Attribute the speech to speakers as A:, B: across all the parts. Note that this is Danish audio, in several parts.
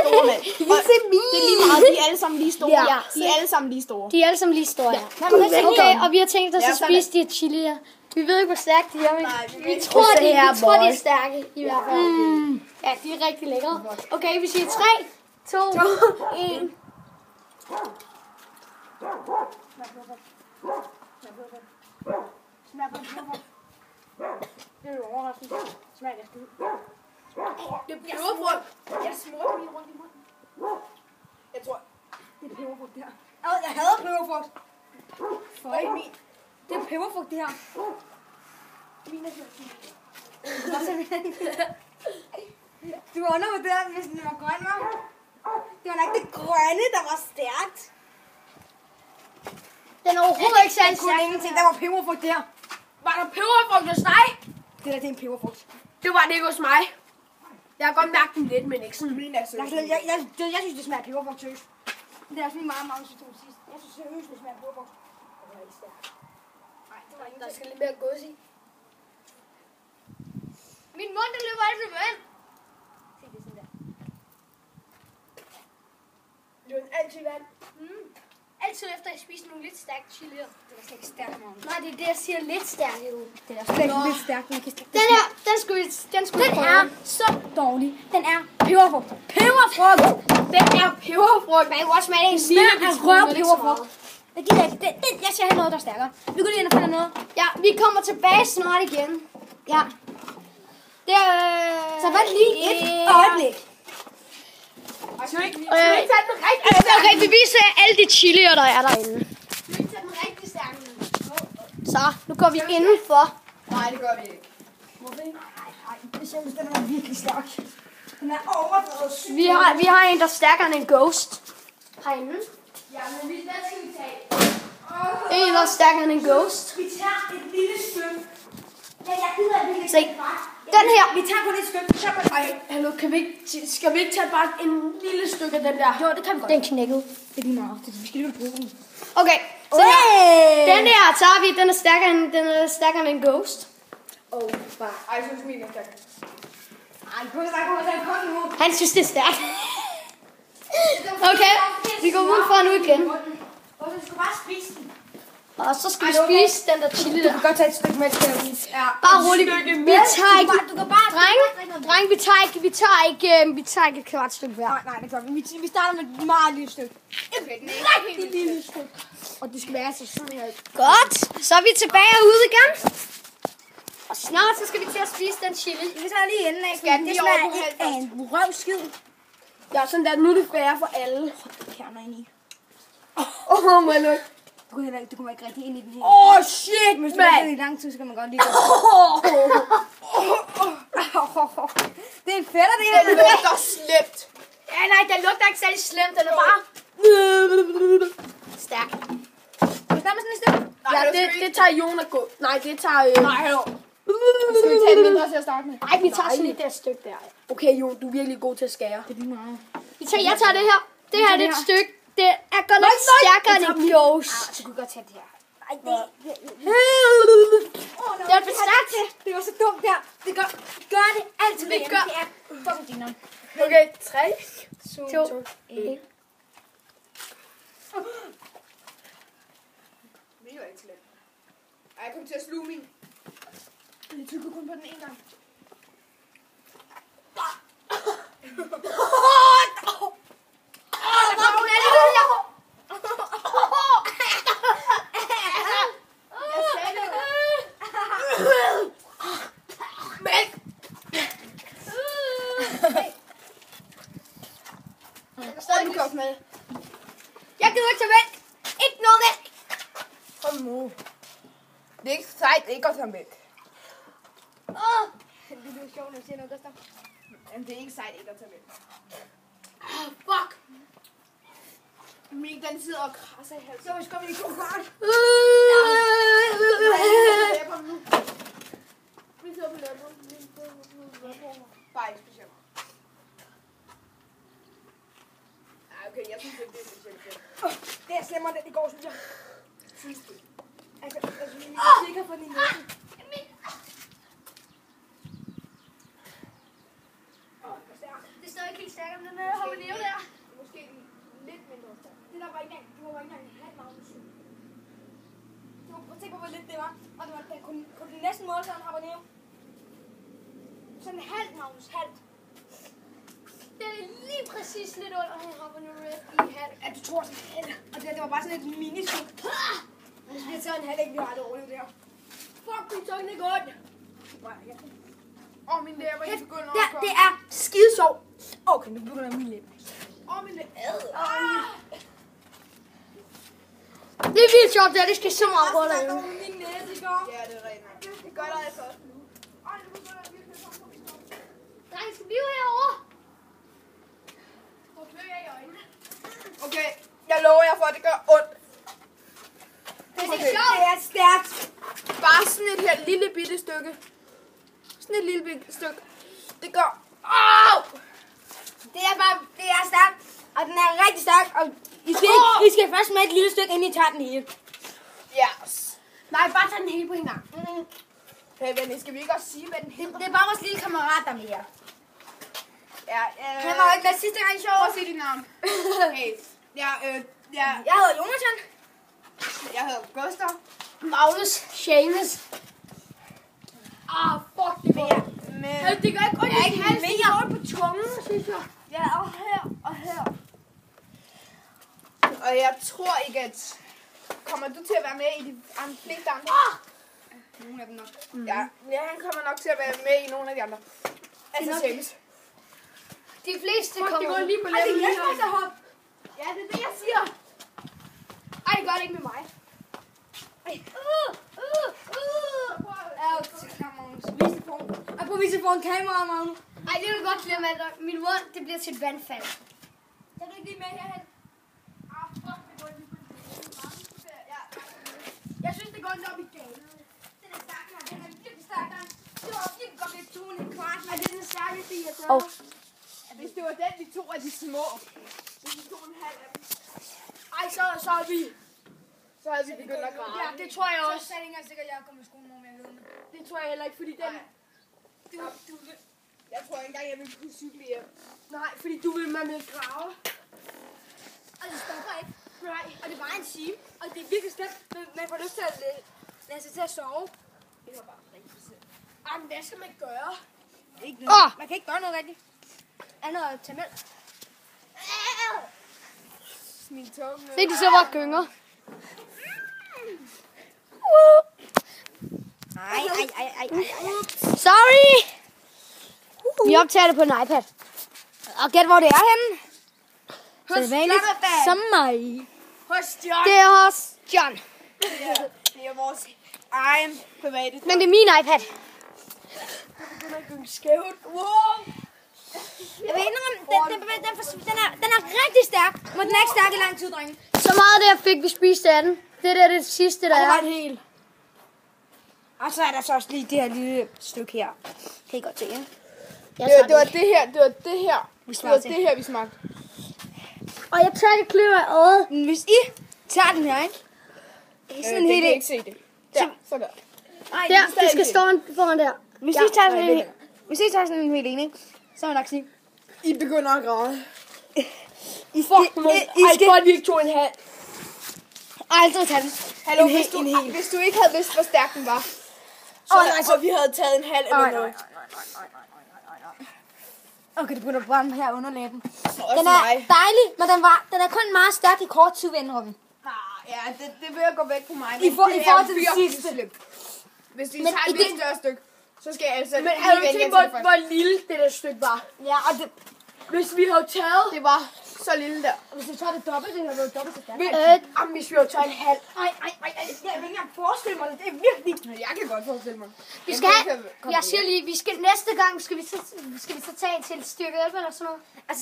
A: store, mand. Det er lige meget, de er alle sammen lige store.
B: Ja.
A: De er alle sammen lige store.
B: De er alle sammen lige store, ja. Okay, og vi har tænkt os at spise de her chilier. Vi ved ikke, hvor stærke de er, men vi tror, de er stærke i hvert fald. Ja, de er rigtig lækre. Okay, vi siger 3, 2, 1. Det er jo overraskende. Smager det skide.
A: Det er peberfrugt. Jeg smurte lige rundt i munden. Jeg tror,
C: Det er peberfrugt, det her. Jeg hader peberfrugt.
A: for ikke min.
C: Det er peberfrugt, det her.
A: Min er helt
C: Du var undervurderet, hvis den var grøn, var. Det var nok det grønne, der var stærkt.
B: Den er overhovedet ikke særlig
C: Jeg kunne
B: stærk.
C: ingenting, der var peberfrugt der.
A: Var der peberfrugt hos dig?
C: Det der, det er en peberfrugt.
A: Det var det ikke hos mig. Jeg har godt mærket den lidt, men ikke sådan. Min er
C: Jeg synes, det smager peberfrugt, seriøst. Det er også lige meget citron sidst. Jeg synes seriøst, det smager peberfrugt. Det var ikke stærkt. Nej, det var ikke.
A: Der skal lidt mere gås i.
B: Min mund, der løber altid vand.
C: Se, det er sådan der.
A: Det er altid vand.
B: Altid efter jeg spiser nogle lidt stærke chilier.
C: Det er slet ikke stærkt, mand.
B: Nej, det er det, jeg siger lidt stærke ud.
C: Det er slet ikke lidt stærkt, men
B: Den her, den skulle
C: Den er så dårlig. Den er peberfrugt. Peberfrugt!
B: Den er peberfrugt. Man kan også smage en lille
C: Den er røv peberfrugt. Jeg gider ikke. Jeg siger noget, der er stærkere. Vi går lige ind og finder noget.
B: Ja, vi kommer tilbage snart igen.
C: Ja.
B: Det er...
C: Så vent lige et øjeblik.
A: Skal vi ikke tage den rigtig
B: Okay, vi viser jer alle de chilier, der er derinde.
A: Skal vi ikke tage den rigtig stærke?
B: Så, nu går vi indenfor.
A: Nej, det gør vi ikke.
C: Hvorfor ikke? Nej, det synes den er virkelig stærk. Den er overdrevet syg.
B: Vi har en, der er stærkere end en ghost. Herinde.
A: Ja, men hvad skal vi tage?
B: En, der er stærkere end en ghost.
C: Vi tager et lille stykke. Ja, jeg gider virkelig
B: Se, den her.
C: Vi tager kun et stykke.
A: Ej, hallo, skal vi ikke tage bare en lille stykke af den der?
C: Jo, det kan vi godt.
B: Den knækkede.
C: Det er lige meget. Vi skal lige bruge den.
B: Okay, så den her tager vi. Den er stærkere end en ghost.
A: Bare. Ej, jeg synes, min er stærk.
C: Ej, prøv at snakke om, at den kom nu.
B: Han synes, det er stærkt. Okay, vi går udenfor nu igen.
C: Og du skal bare spise den.
B: Og så skal vi spise den der chili
C: Du
B: der.
C: kan godt tage et stykke med til at vise.
A: Ja.
B: Bare roligt. Vi tager ikke...
C: Du kan bare...
B: Dreng, vi tager ikke et kvart stykke hver.
C: Nej, det er klart. Vi starter med et meget lille stykke.
A: Okay, den er ikke helt
C: Lille stykke. Og det skal være så sådan her.
B: Godt, så er vi tilbage ude igen. Og snart så skal vi til at spise den chili.
C: Vi tager lige enden af.
A: Skal den
C: Det
A: lige over
C: smager
A: på
C: ikke
A: halvt
C: af en røvskid.
A: Ja, sådan der. Nu er det færre for alle.
C: Kerner ind i.
A: Åh, my lord.
C: Du kommer ikke rigtig ind i den her.
A: Åh, shit,
C: Hvis du venter i lang tid, så kan man godt lide det. Det er fedt, det her.
A: Den lugter slemt.
B: Ja, nej, den lugter ikke særlig slemt. Den er bare stærk.
C: Skal vi starte med sådan et stykke?
A: Ja, det tager Jon at gå. Nej, det tager... Nej, hallo. Skal vi tage en mindre til at starte med?
B: Nej, vi tager sådan et der stykke der.
A: Okay, Jon, du er virkelig god til at skære.
C: Det er lige meget.
B: Jeg tager det her. Det her er et stykke. Det er godt nok stærkere end en ghost.
C: Så kunne vi godt tage det her. Ej,
B: Det er for stærkt.
C: det var så dumt der. Det gør det altid.
B: Det gør-
C: Det er fucking dinner.
A: Okay, 3,
B: 2, 1.
A: Det var ikke slemt. Ej, jeg kom til at sluge min. Jeg tykker kun på den ene gang.
B: Jeg gider ikke tage mælk. Ikke noget mælk.
A: Kom nu. Det er ikke sejt ikke at tage mælk.
C: Det er sjovt, når du siger noget, Gustav.
A: Jamen, det er ikke sejt ikke at tage mælk.
B: Fuck.
A: Min, den sidder og krasser i halsen.
C: Så vi skal lige gå kvart.
A: Jeg kommer nu. Vi sidder på løbet. Bare ikke specielt. Ej, okay, jeg synes ikke, det er specielt.
C: Det er slemmere, den i går, synes jeg. Altså, vi er sikker på din næse.
B: Det står ikke helt stærkt, men den har vi lige
C: engang en halv Magnus. Tænk på, hvor lidt det var. Og det var, den kunne næsten måle sådan en habanero. Sådan en halv Magnus, halvt.
B: Det er lige præcis lidt under en habanero red i halv.
C: Ja, du tror sådan en halv. Og det var bare sådan et mini-skud. Hvis vi har taget en halv, ikke vi har aldrig overlevet det her. Fuck, min tunge, det går ondt.
A: Min læber er begyndt at
C: Det er skide sjov. Okay, nu begynder min læbe.
A: min læber.
B: Det er vildt sjovt, det skal så meget rundt af.
C: Min næse i går.
A: Ja, det er rigtigt. Det gør der altså også nu.
B: Dreng, skal blive herovre.
A: Hvor klør jeg i øjnene? Okay, jeg lover jer for, at det gør ondt.
C: Det er stærkt.
A: Bare sådan et her lille bitte stykke. Sådan et lille bitte stykke. Det gør...
C: Det er stærkt. Og den er rigtig stærk. Og I skal først med et lille stykke, inden I tager den hele.
A: Yes.
C: Nej, bare tag den hele på en gang.
A: Hey, venner, skal vi ikke også sige, hvad den hedder?
C: Det er bare vores lille kammerat, der er med jer.
A: Ja,
C: Han var jo ikke med sidste gang i showet.
A: prøv at sige dit navn. Hey,
C: Jeg hedder Jonathan.
A: jeg hedder Gustav.
B: Magnus, Seamus.
C: Fuck, det var jeg.
A: Men
B: Det gør ikke ondt i halsen, det gør ondt på tungen, synes jeg.
C: Ja, og her, og her.
A: og jeg tror ikke, at... Kommer du til at være med i de fleste andre?
C: Nogle af dem nok.
A: Ja, han kommer nok til at være med i nogle af de andre. Altså,
C: nok-
A: James.
B: De fleste
A: Det
B: kommer...
A: går lige på
C: Ej, det er
A: læben.
C: Jesper, der hop.
A: Ja, det er det, jeg siger.
C: Ej, det gør det ikke med mig. Og prøv at vise foran kameraet, Magnus.
B: Ej, det vil godt glemme, at min mund, det bliver til et vandfald.
C: Kan du ikke lige med herhen?
A: Fuck, det går lige på
C: Jeg synes, det går lidt op i galen. Den er stærk, her. Den er virkelig stærk, der. Det var virkelig godt lidt 2,25. Og det er den stærkeste, jeg har taget.
A: Hvis det var den, vi tog af de små. Hvis vi tog en halv af dem.
C: Ej, så er vi.
A: Så havde vi begyndt at græde.
B: Ja, det tror jeg
C: Så
B: også.
C: er det ikke engang sikkert, at jeg kommer i skole nogen, jeg ved det.
A: Det tror jeg heller ikke, fordi den... Jeg tror ikke engang, jeg vil kunne cykle hjem.
C: Nej, fordi du vil med med grave. Og det stopper ikke. Nej. Og det er bare en time. Og det er virkelig slemt. Man får lyst til at lade sig til at sove.
A: Det var bare rigtig slemt.
C: Ej, men hvad skal man gøre? Ikke
B: noget.
C: Man kan ikke gøre noget rigtigt. Andet at tage mælk.
A: Min tunge.
B: Det er de så bare gynger.
C: Ej.
B: Sorry! Vi optager det på en iPad.
C: Og gæt, hvor det er henne.
B: Så det er vanligt som mig.
C: Hos John.
B: Det er hos John.
A: Det er vores egen private.
B: Men det er min iPad.
C: Skævt. Wow. Jeg vil indrømme, den er rigtig stærk. Men den er ikke stærk i lang tid, drenge.
B: Så meget af det, jeg fik, vi spiste af den. Det der er det sidste, der
C: Og det var
B: er.
C: et helt. Og så er der så også lige det her lille stykke her. Kan I godt se, ikke?
A: Det var det her, vi smagte.
B: Og jeg tager det kløver af øjet.
C: Hvis I tager den her, ikke? Sådan
A: det
C: helt
A: kan ikke se det. Der, så der.
C: Nej,
B: Der, det skal stå foran der.
C: Hvis I tager sådan en helt en, ikke? Så vil jeg nok sige.
A: I begynder at græde.
C: I skal
A: godt virkelig 2,5.
C: aldrig tage den.
A: Hallo,
C: En hel.
A: hvis du ikke havde vidst, hvor stærk den var, så vi havde taget en halv eller noget.
C: Okay, det begynder at brænde her under læben.
A: Også
C: Den er
A: mig.
C: dejlig, men den er kun meget stærk i kort tid, ved indrømme.
A: Ja, det vil jeg gå væk på mig.
C: I forhold til det sidste.
A: Slemt. Hvis de
C: Men
A: tager
C: i
A: et
C: det-
A: større stykke, så skal jeg altså
C: Men
A: lige
C: har du
A: vende
C: tænkt,
A: jer til det
C: hvor lille det der stykke var? Ja, og det, hvis vi havde taget...
A: først. Det var så lille der.
C: Hvis vi tager det dobbelt, det havde været dobbelt så stærkt.
A: Hvis vi havde taget en halv.
C: Ej, jeg vil ikke engang forestille mig det. Det er virkelig...
A: Jeg kan godt forestille mig.
B: Vi skal have, jeg siger lige, næste gang skal vi så tage til et stykke 11 eller sådan noget.
C: Altså,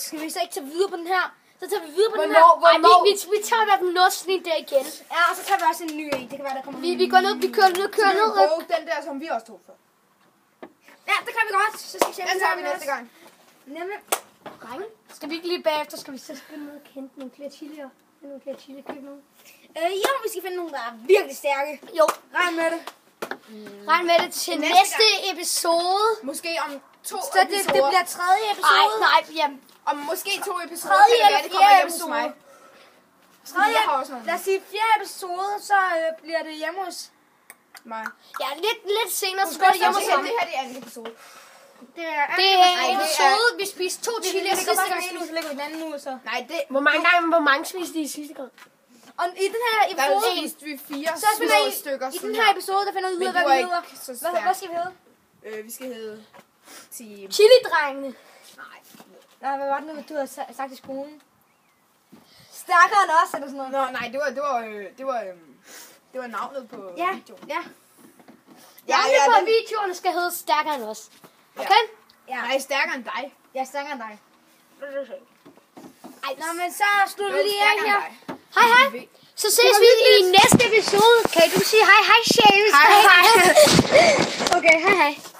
C: skal vi så ikke tage videre på den her? Så tager vi videre på den her.
B: Hvornår? Vi tager hvert noget der igen.
C: Ja, og så tager vi også en ny en. Det kan være, der kommer
B: Vi går ned, vi kører ned.
A: Den der, som vi også tog før.
C: Ja, det kan vi godt. Så skal vi
A: Den tager vi næste gang.
C: Nemlig.
B: Drenge, skal vi ikke lige bagefter, skal vi så skynde ned og hente nogle flere chilier? Nogle flere chili, købe nogle.
C: Jo, vi skal finde nogle, der er virkelig stærke.
B: Jo,
C: Regn med det.
B: regn med det til næste episode.
A: Måske om 2
C: Så det
A: episoder.
C: bliver tredje episode.
B: Nej, jamen,
A: Om måske 2 episoder.
C: Tredje
A: kan det være,
C: eller
A: det kommer
C: fjerde
A: hjem hos
C: episode.
A: mig.
C: Lad os sige 4. episode, så bliver det hjemme hos
D: mig.
B: Ja, lidt senere, så går det hjemme hos ham.
D: Det her det er anden episode.
B: Det er en episode, vi spiste 2 chilier sidste gang.
C: Så lægger vi den anden nu, så.
D: Nej, det...
A: Hvor mange spiste I sidste gang?
C: Og i den her
D: Der
C: episode,
D: spiste vi 4
C: så finder
D: små
C: I,
D: stykker.
C: i den her episode, der finder vi ud af, hvad vi hedder. Hvad skal vi hedde?
D: Vi skal hedde... Team...
B: Chili-drengene.
C: Nej, hvad var det nu, du havde sagt i skolen? Stærkere end os, eller sådan noget?
D: Nå, nej, det var navnet på videoen.
C: Ja.
B: Navnet på videoerne skal hedde stærkere end os. Okay?
C: Ja.
D: Nej, stærkere end dig.
C: Jeg er stærkere end dig. Nå, men så slutter vi lige
D: Stærkere
C: her.
D: end dig.
B: Hej hej. Så ses vi i næste episode. Kan du sige hej hej, James?
D: Hej hej.
B: Okay, hej hej.